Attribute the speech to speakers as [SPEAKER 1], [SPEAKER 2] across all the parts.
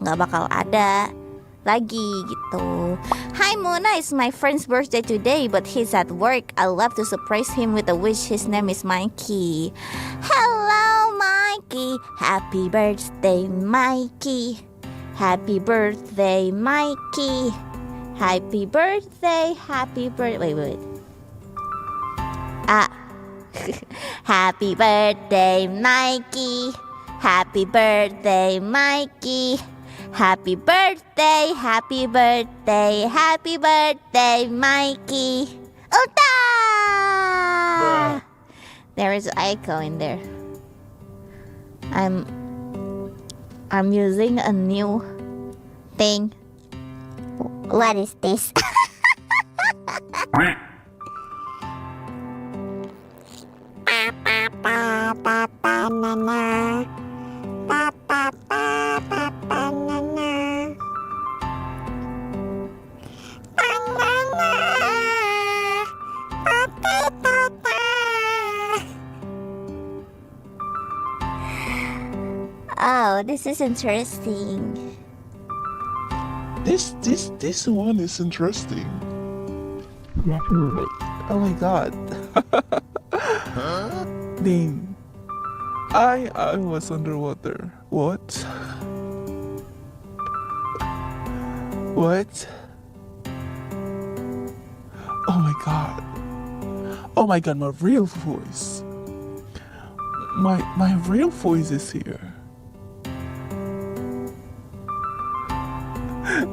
[SPEAKER 1] nggak bakal ada lagi gitu. Hi Moona, it's my friend's birthday today, but he's at work. I love to surprise him with a wish. His name is Mikey. Hello Mikey, happy birthday Mikey. Happy birthday Mikey. Happy birthday, wait. Happy birthday Mikey. Happy birthday Mikey. Happy birthday, happy birthday, happy birthday, Mikey. Udah! There is an echo in there. I'm using a new thing. What is this? Oh, this is interesting.
[SPEAKER 2] This one is interesting. Oh my god. Ding. I was underwater. What? What? Oh my god. Oh my god, my real voice. My real voice is here.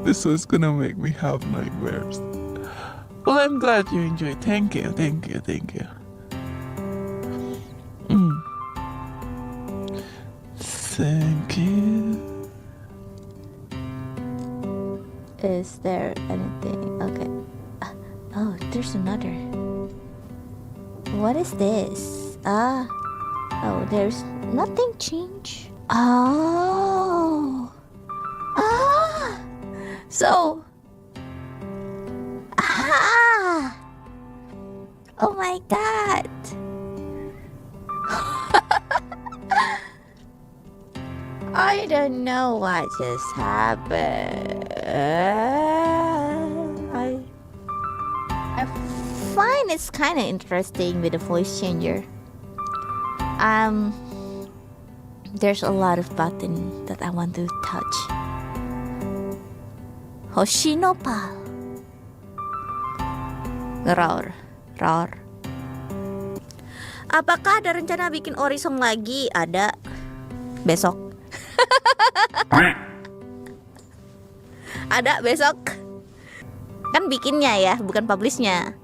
[SPEAKER 2] This was gonna make me have nightmares. Well, I'm glad you enjoyed. Thank you. Thank you.
[SPEAKER 1] Is there anything? Okay. Oh, there's another. What is this? Oh, there's nothing changed. Oh. So. Oh my god. I don't know what just happened. I find it's kind of interesting with the voice changer. There's a lot of buttons that I want to touch. Hoshinova. Roar. Apakah ada rencana bikin orisong lagi? Ada. Besok. Ada besok. Kan bikinnya ya, bukan publishnya.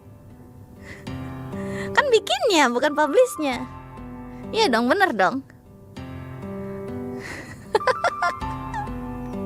[SPEAKER 1] Kan bikinnya, bukan publishnya. Iya dong, bener dong.